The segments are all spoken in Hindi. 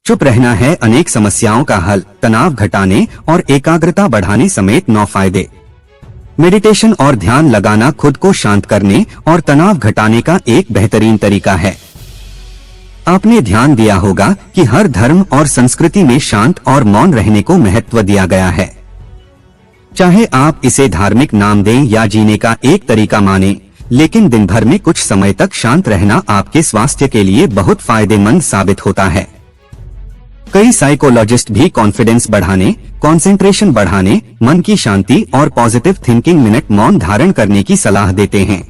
चुप रहना है अनेक समस्याओं का हल, तनाव घटाने और एकाग्रता बढ़ाने समेत 9 फायदे। मेडिटेशन और ध्यान लगाना खुद को शांत करने और तनाव घटाने का एक बेहतरीन तरीका है। आपने ध्यान दिया होगा कि हर धर्म और संस्कृति में शांत और मौन रहने को महत्व दिया गया है। चाहे आप इसे धार्मिक नाम दें या जीने का एक तरीका माने, लेकिन दिन भर में कुछ समय तक शांत रहना आपके स्वास्थ्य के लिए बहुत फायदेमंद साबित होता है। कई साइकोलॉजिस्ट भी कॉन्फिडेंस बढ़ाने, कंसंट्रेशन बढ़ाने, मन की शांति और पॉजिटिव थिंकिंग मिनट मौन धारण करने की सलाह देते हैं।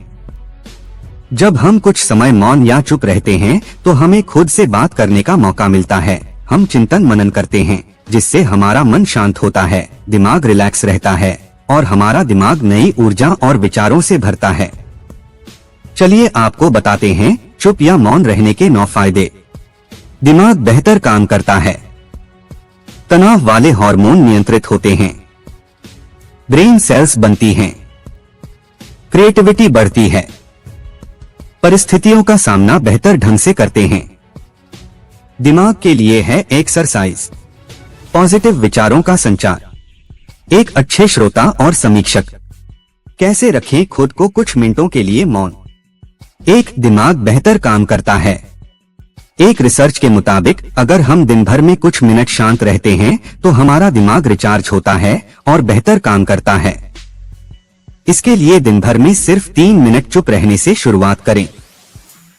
जब हम कुछ समय मौन या चुप रहते हैं तो हमें खुद से बात करने का मौका मिलता है। हम चिंतन मनन करते हैं, जिससे हमारा मन शांत होता है, दिमाग रिलैक्स रहता है और हमारा दिमाग नई ऊर्जा और विचारों से भरता है। चलिए आपको बताते हैं चुप या मौन रहने के 9 फायदे। दिमाग बेहतर काम करता है। तनाव वाले हार्मोन नियंत्रित होते हैं। ब्रेन सेल्स बनती हैं। क्रिएटिविटी बढ़ती है। परिस्थितियों का सामना बेहतर ढंग से करते हैं। दिमाग के लिए है एक्सरसाइज। पॉजिटिव विचारों का संचार। एक अच्छे श्रोता और समीक्षक। कैसे रखें खुद को कुछ मिनटों के लिए मौन। एक दिमाग बेहतर काम करता है। एक रिसर्च के मुताबिक अगर हम दिन भर में कुछ मिनट शांत रहते हैं तो हमारा दिमाग रिचार्ज होता है और बेहतर काम करता है। इसके लिए दिन भर में सिर्फ 3 मिनट चुप रहने से शुरुआत करें।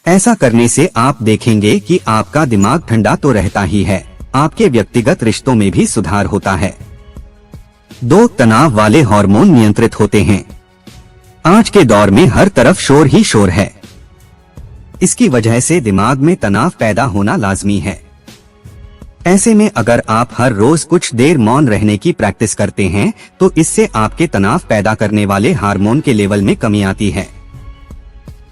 ऐसा करने से आप देखेंगे कि आपका दिमाग ठंडा तो रहता ही है, आपके व्यक्तिगत रिश्तों में भी सुधार होता है। 2 तनाव वाले हार्मोन नियंत्रित होते हैं। आज के दौर में हर तरफ शोर ही शोर है। इसकी वजह से दिमाग में तनाव पैदा होना लाजमी है। ऐसे में अगर आप हर रोज कुछ देर मौन रहने की प्रैक्टिस करते हैं तो इससे आपके तनाव पैदा करने वाले हार्मोन के लेवल में कमी आती है।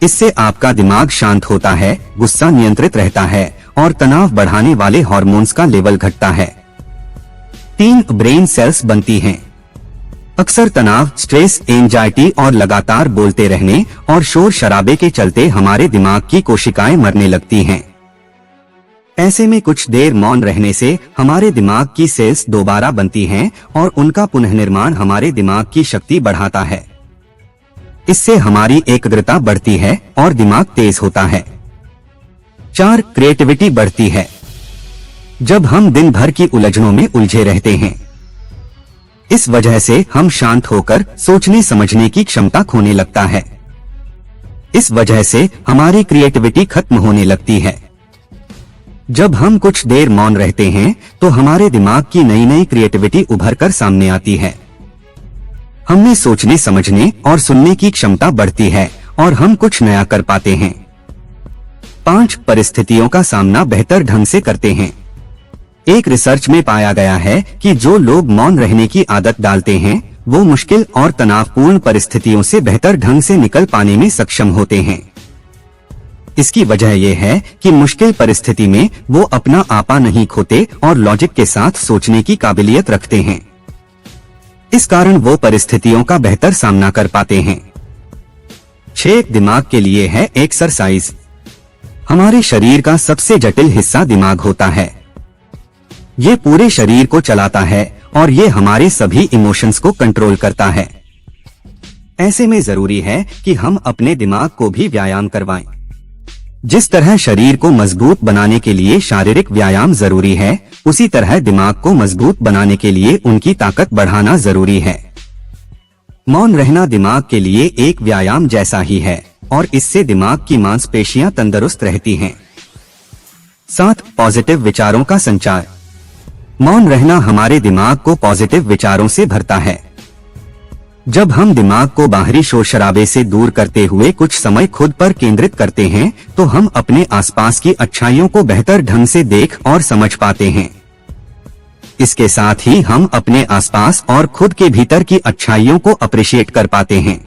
इससे आपका दिमाग शांत होता है, गुस्सा नियंत्रित रहता है और तनाव बढ़ाने वाले हार्मोन्स का लेवल घटता है। 3 ब्रेन सेल्स बनती हैं। अक्सर तनाव, स्ट्रेस, एंजाइटी और लगातार बोलते रहने और शोर शराबे के चलते हमारे दिमाग की कोशिकाएं मरने लगती हैं। ऐसे में कुछ देर मौन रहने से हमारे दिमाग की सेल्स दोबारा बनती हैं और उनका पुनर्निर्माण हमारे दिमाग की शक्ति बढ़ाता है। इससे हमारी एकाग्रता बढ़ती है और दिमाग तेज होता है। 4 क्रिएटिविटी बढ़ती है। जब हम दिन भर की उलझनों में उलझे रहते हैं, इस वजह से हम शांत होकर सोचने समझने की क्षमता खोने लगता है। इस वजह से हमारी क्रिएटिविटी खत्म होने लगती है। जब हम कुछ देर मौन रहते हैं तो हमारे दिमाग की नई नई क्रिएटिविटी उभर कर सामने आती है। हमें सोचने समझने और सुनने की क्षमता बढ़ती है और हम कुछ नया कर पाते हैं। 5 परिस्थितियों का सामना बेहतर ढंग से करते हैं। एक रिसर्च में पाया गया है कि जो लोग मौन रहने की आदत डालते हैं वो मुश्किल और तनावपूर्ण परिस्थितियों से बेहतर ढंग से निकल पाने में सक्षम होते हैं। इसकी वजह यह है कि मुश्किल परिस्थिति में वो अपना आपा नहीं खोते और लॉजिक के साथ सोचने की काबिलियत रखते हैं। इस कारण वो परिस्थितियों का बेहतर सामना कर पाते हैं। 6 दिमाग के लिए है एक्सरसाइज। हमारे शरीर का सबसे जटिल हिस्सा दिमाग होता है। ये पूरे शरीर को चलाता है और ये हमारे सभी इमोशंस को कंट्रोल करता है। ऐसे में जरूरी है कि हम अपने दिमाग को भी व्यायाम करवाएं। जिस तरह शरीर को मजबूत बनाने के लिए शारीरिक व्यायाम जरूरी है, उसी तरह दिमाग को मजबूत बनाने के लिए उनकी ताकत बढ़ाना जरूरी है। मौन रहना दिमाग के लिए एक व्यायाम जैसा ही है और इससे दिमाग की मांसपेशियां तंदुरुस्त रहती हैं। 7 पॉजिटिव विचारों का संचार। मौन रहना हमारे दिमाग को पॉजिटिव विचारों से भरता है। जब हम दिमाग को बाहरी शोर शराबे से दूर करते हुए कुछ समय खुद पर केंद्रित करते हैं तो हम अपने आसपास की अच्छाइयों को बेहतर ढंग से देख और समझ पाते हैं। इसके साथ ही हम अपने आसपास और खुद के भीतर की अच्छाइयों को अप्रिशिएट कर पाते हैं।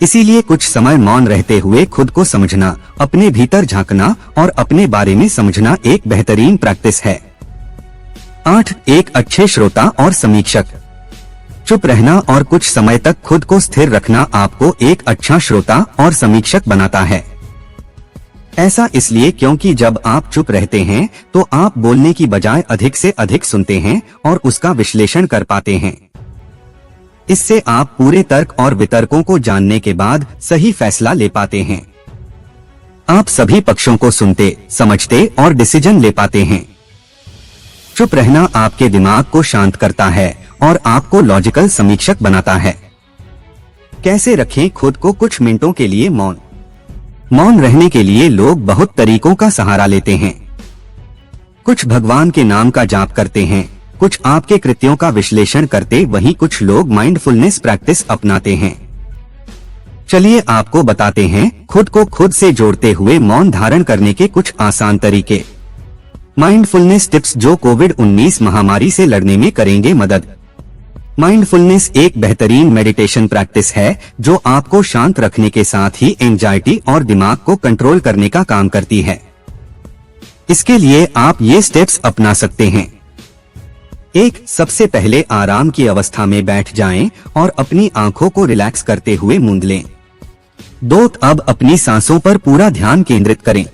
इसीलिए कुछ समय मौन रहते हुए खुद को समझना, अपने भीतर झांकना और अपने बारे में समझना एक बेहतरीन प्रैक्टिस है। 8 एक अच्छे श्रोता और समीक्षक। चुप रहना और कुछ समय तक खुद को स्थिर रखना आपको एक अच्छा श्रोता और समीक्षक बनाता है। ऐसा इसलिए क्योंकि जब आप चुप रहते हैं तो आप बोलने की बजाय अधिक से अधिक सुनते हैं और उसका विश्लेषण कर पाते हैं। इससे आप पूरे तर्क और वितर्कों को जानने के बाद सही फैसला ले पाते हैं। आप सभी पक्षों को सुनते, समझते और डिसीजन ले पाते हैं। चुप रहना आपके दिमाग को शांत करता है और आपको लॉजिकल समीक्षक बनाता है। कैसे रखें खुद को कुछ मिनटों के लिए मौन? मौन रहने के लिए लोग बहुत तरीकों का सहारा लेते हैं। कुछ भगवान के नाम का जाप करते हैं, कुछ आपके कृत्यों का विश्लेषण करते, वहीं कुछ लोग माइंडफुलनेस प्रैक्टिस अपनाते हैं। चलिए आपको बताते हैं खुद को खुद से जोड़ते हुए मौन धारण करने के कुछ आसान तरीके। माइंडफुलनेस टिप्स जो कोविड-19 महामारी से लड़ने में करेंगे मदद। माइंडफुलनेस एक बेहतरीन मेडिटेशन प्रैक्टिस है जो आपको शांत रखने के साथ ही एंजाइटी और दिमाग को कंट्रोल करने का काम करती है। इसके लिए आप ये स्टेप्स अपना सकते हैं। 1. सबसे पहले आराम की अवस्था में बैठ जाएं और अपनी आंखों को रिलैक्स करते हुए मूंद लें। 2. अब अपनी सांसों पर पूरा ध्यान केंद्रित करें।